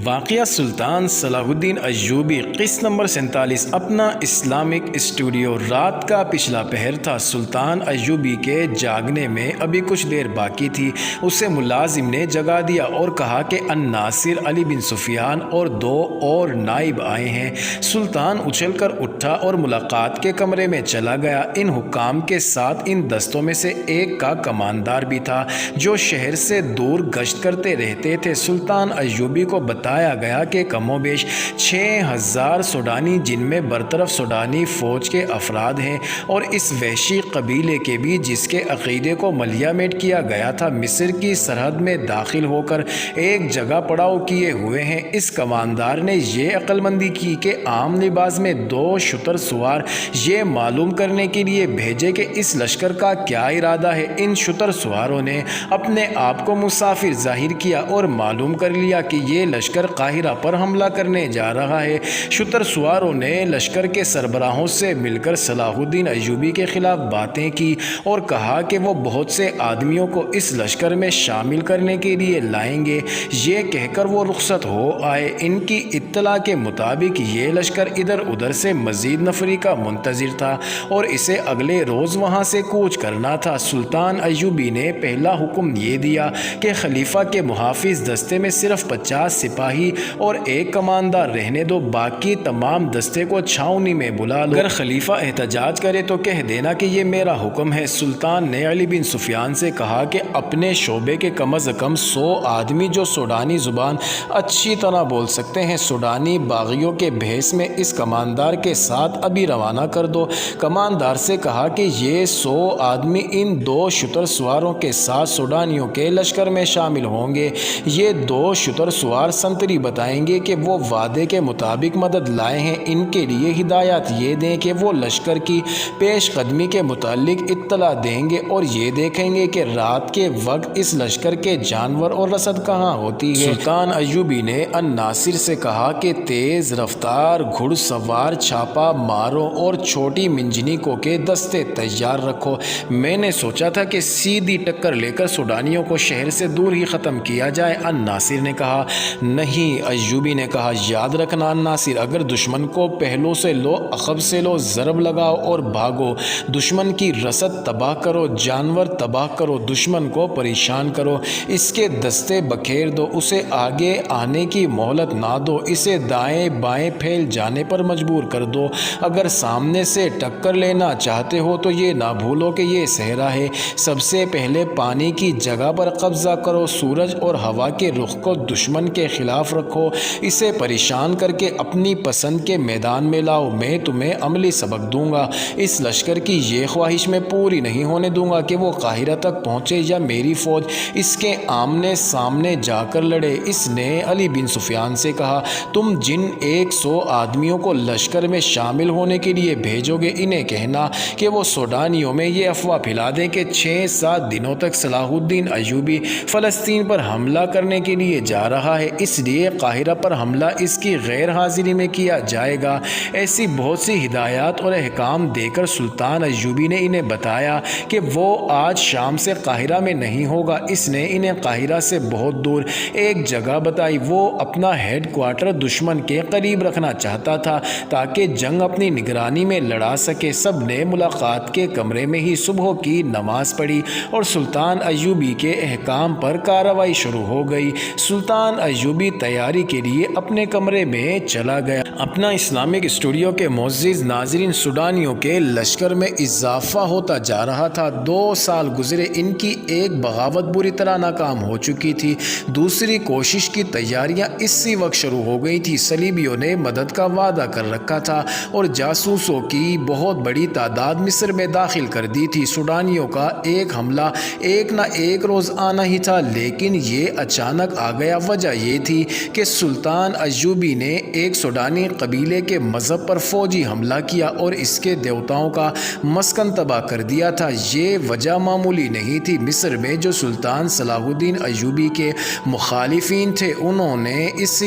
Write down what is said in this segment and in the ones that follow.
واقعہ سلطان صلاح الدین ایوبی قسط نمبر 47 اپنا اسلامک اسٹوڈیو۔ رات کا پچھلا پہر تھا۔ سلطان ایوبی کے جاگنے میں ابھی کچھ دیر باقی تھی۔ اسے ملازم نے جگا دیا اور کہا کہ الناصر، علی بن سفیان اور 2 اور نائب آئے ہیں۔ سلطان اچھل کر اٹھا اور ملاقات کے کمرے میں چلا گیا۔ ان حکام کے ساتھ ان دستوں میں سے ایک کا کماندار بھی تھا جو شہر سے دور گشت کرتے رہتے تھے۔ سلطان ایوبی کو بتایا گیا کہ کم و بیش 6000 سوڈانی، جن میں برطرف سوڈانی فوج کے افراد ہیں اور اس وحشی قبیلے کے بھی جس کے عقیدے کو ملیہ میٹ کیا گیا تھا، مصر کی سرحد میں داخل ہو کر ایک جگہ پڑاؤ کیے ہوئے ہیں۔ اس کماندار نے یہ عقل مندی کی کہ عام لباس میں 2 شتر سوار یہ معلوم کرنے کے لیے بھیجے کہ اس لشکر کا کیا ارادہ ہے۔ ان شتر سواروں نے اپنے آپ کو مسافر ظاہر کیا اور معلوم کر لیا کہ یہ لشکر قاہرہ پر حملہ کرنے جا رہا ہے۔ شتر سواروں نے لشکر کے سربراہوں سے مل کر صلاح الدین ایوبی کے خلاف باتیں کی اور کہا کہ وہ بہت سے آدمیوں کو اس لشکر میں شامل کرنے کے لیے لائیں گے۔ یہ کہہ کر وہ رخصت ہو آئے۔ ان کی اطلاع کے مطابق یہ لشکر ادھر ادھر سے مزید نفری کا منتظر تھا اور اسے اگلے روز وہاں سے کوچ کرنا تھا۔ سلطان ایوبی نے پہلا حکم یہ دیا کہ خلیفہ کے محافظ دستے میں صرف 50 سپاہی اور ایک کماندار رہنے دو، باقی تمام دستے کو چھاؤنی میں بلا لو۔ اگر خلیفہ احتجاج کرے تو کہہ دینا کہ یہ میرا حکم ہے۔ سلطان نے علی بن سفیان سے کہا کہ اپنے شعبے کے کم از کم 100 آدمی جو سوڈانی زبان اچھی طرح بول سکتے ہیں، سوڈانی باغیوں کے بھیس میں اس کماندار کے ساتھ ابھی روانہ کر دو۔ کماندار سے کہا کہ یہ 100 آدمی ان 2 شتر سواروں کے ساتھ سوڈانیوں کے لشکر میں شامل ہوں گے۔ یہ 2 شتر سوار سنتری بتائیں گے کہ وہ وعدے کے مطابق مدد لائے ہیں۔ ان کے لیے ہدایات یہ دیں کہ وہ لشکر کی پیش قدمی کے متعلق اطلاع دیں گے اور یہ دیکھیں گے کہ رات کے وقت اس لشکر کے جانور اور رسد کہاں ہوتی ہے۔ سلطان ایوبی نے الناصر سے کہا کہ تیز رفتار گھڑ سوار چھاپا ماروں اور چھوٹی منجنیکوں کے دستے تیار رکھو۔ میں نے سوچا تھا کہ سیدھی ٹکر لے کر سوڈانیوں کو شہر سے دور ہی ختم کیا جائے۔ الناصر نے کہا نہیں۔ ایوبی نے کہا یاد رکھنا الناصر، اگر دشمن کو پہلو سے لو، عقب سے لو، ضرب لگاؤ اور بھاگو، دشمن کی رسد تباہ کرو، جانور تباہ کرو، دشمن کو پریشان کرو، اس کے دستے بکھیر دو، اسے آگے آنے کی مہلت نہ دو، اسے دائیں بائیں پھیل جانے پر مجبور کر دو۔ اگر سامنے سے ٹکر لینا چاہتے ہو تو یہ نہ بھولو کہ یہ صحرا ہے۔ سب سے پہلے پانی کی جگہ پر قبضہ کرو، سورج اور ہوا کے رخ کو دشمن کے خلاف رکھو، اسے پریشان کر کے اپنی پسند کے میدان میں لاؤ، میں تمہیں عملی سبق دوں گا۔ اس لشکر کی یہ خواہش میں پوری نہیں ہونے دوں گا کہ وہ قاہرہ تک پہنچے یا میری فوج اس کے آمنے سامنے جا کر لڑے۔ اس نے علی بن سفیان سے کہا تم جن 100 آدمیوں کو لشکر میں شامل ہونے کے لیے بھیجو گے، انہیں کہنا کہ وہ سوڈانیوں میں یہ افواہ پھیلا دیں کہ 6-7 دنوں تک صلاح الدین ایوبی فلسطین پر حملہ کرنے کے لیے جا رہا ہے، اس لیے قاہرہ پر حملہ اس کی غیر حاضری میں کیا جائے گا۔ ایسی بہت سی ہدایات اور احکام دے کر سلطان ایوبی نے انہیں بتایا کہ وہ آج شام سے قاہرہ میں نہیں ہوگا۔ اس نے انہیں قاہرہ سے بہت دور ایک جگہ بتائی۔ وہ اپنا ہیڈ کوارٹر دشمن کے قریب رکھنا چاہتا تھا تاکہ جنگ اپنی نگرانی میں لڑا سکے۔ سب نے ملاقات کے کمرے میں ہی صبح کی نماز پڑھی اور سلطان ایوبی کے احکام پر کارروائی شروع ہو گئی۔ سلطان ایوبی تیاری کے لیے اپنے کمرے میں چلا گیا۔ اپنا اسلامک اسٹوڈیو کے معزز ناظرین، سوڈانیوں کے لشکر میں اضافہ ہوتا جا رہا تھا۔ 2 سال گزرے، ان کی ایک بغاوت بری طرح ناکام ہو چکی تھی، دوسری کوشش کی تیاریاں اسی وقت شروع ہو گئی تھی۔ صلیبیوں نے مدد کا وعدہ کر رکھا تھا اور جاسوسوں کی بہت بڑی تعداد مصر میں داخل کر دی تھی۔ سوڈانیوں کا ایک حملہ ایک نہ ایک روز آنا ہی تھا، لیکن یہ اچانک آ گیا۔ وجہ یہ تھی کہ سلطان ایوبی نے ایک سوڈانی قبیلے کے مذہب پر فوجی حملہ کیا اور اس کے دیوتاؤں کا مسکن تباہ کر دیا تھا۔ یہ وجہ معمولی نہیں تھی۔ مصر میں جو سلطان صلاح الدین ایوبی کے مخالفین تھے، انہوں نے اس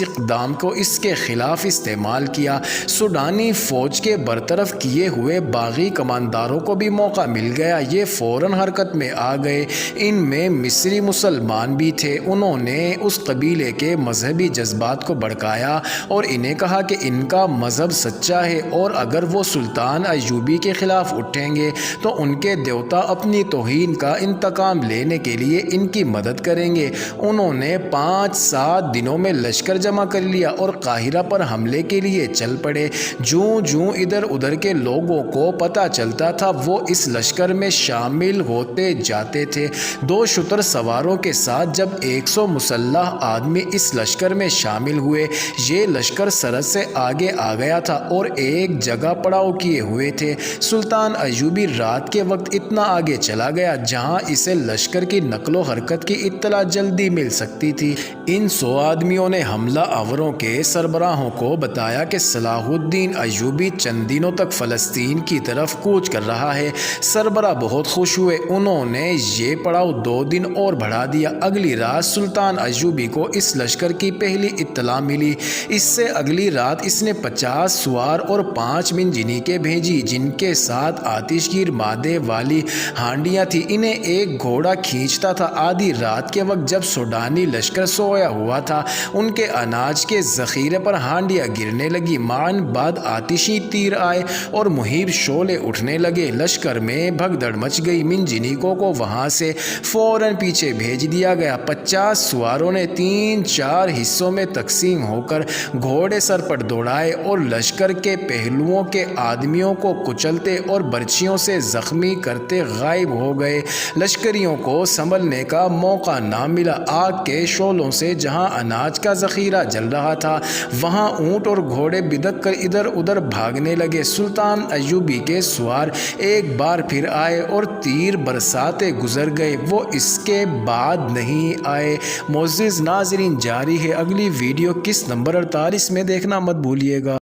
اقدام کو اس کے خلاف استعمال کیا۔ سوڈانی فوج کے برطرف کیے ہوئے باغی کمانداروں کو بھی موقع مل گیا۔ یہ فوراً حرکت میں آ گئے۔ ان میں مصری مسلمان بھی تھے۔ انہوں نے اس قبیلے کے مذہبی جذبات کو بھڑکایا اور انہیں کہا کہ ان کا مذہب سچا ہے اور اگر وہ سلطان ایوبی کے خلاف اٹھیں گے تو ان کے دیوتا اپنی توہین کا انتقام لینے کے لیے ان کی مدد کریں گے۔ انہوں نے 5-7 دنوں میں لشکر جمع کر لیا اور قاہرہ پر حملے کے لیے چل پڑے۔ جوں ادھر ادھر کے لوگوں کو پتہ چلتا تھا وہ اس لشکر میں شامل ہوتے جاتے تھے۔ 2 شتر سواروں کے ساتھ جب 100 مسلح آدمی اس لشکر میں شامل ہوئے، یہ لشکر سرحد سے آگے آ گیا تھا اور ایک جگہ پڑاؤ کیے ہوئے تھے۔ سلطان ایوبی رات کے وقت اتنا آگے چلا گیا جہاں اسے لشکر کی نقل و حرکت کی اطلاع جلدی مل سکتی تھی۔ ان 100 آدمیوں نے حملہ آوروں کے سربراہوں کو بتایا کہ صلاح الدین ایوبی چند دنوں تک فلسطین کی طرف کوچ کر رہا ہے۔ سربراہ بہت خوش ہوئے۔ انہوں نے یہ پڑاؤ 2 دن اور بڑھا دیا۔ اگلی رات سلطان ایوبی کو اس لشکر کی پہلی اطلاع ملی۔ اس سے اگلی رات اس نے 50 سوار اور 5 منجنیقیں بھیجی جن کے ساتھ آتش گیر مادے والی ہانڈیاں تھیں۔ انہیں ایک گھوڑا کھینچتا تھا۔ آدھی رات کے وقت جب سوڈانی لشکر سویا ہوا تھا ان کے اناج کے ذخیرے پر ہانڈیاں گرنے لگی۔ معاً بعد آتشی تیر آئے اور مہیب شعلے اٹھنے لگے۔ لشکر میں بھگدڑ مچ گئی۔ منجنیقوں کو وہاں سے فوراً پیچھے بھیج دیا گیا۔ 50 سواروں نے 3-4 حصوں میں تقسیم ہو کر گھوڑے سر پر دوڑائے اور لشکر کے پہلوؤں کے آدمیوں کو کچلتے اور برچھیوں سے زخمی کرتے غائب ہو گئے۔ لشکریوں کو سنبھلنے کا موقع نہ ملا۔ آگ کے شعلوں سے جہاں اناج کا ذخیرہ جل رہا تھا وہاں اونٹ اور گھوڑے بدک کر ادھر ادھر بھاگنے لگے۔ سلطان ایوبی کے سوار ایک بار پھر آئے اور تیر برساتے گزر گئے۔ وہ اس کے بعد نہیں آئے۔ معزز ناظرین، جاری ہے اگلی ویڈیو قسط نمبر 48 میں دیکھنا مت بھولیے گا۔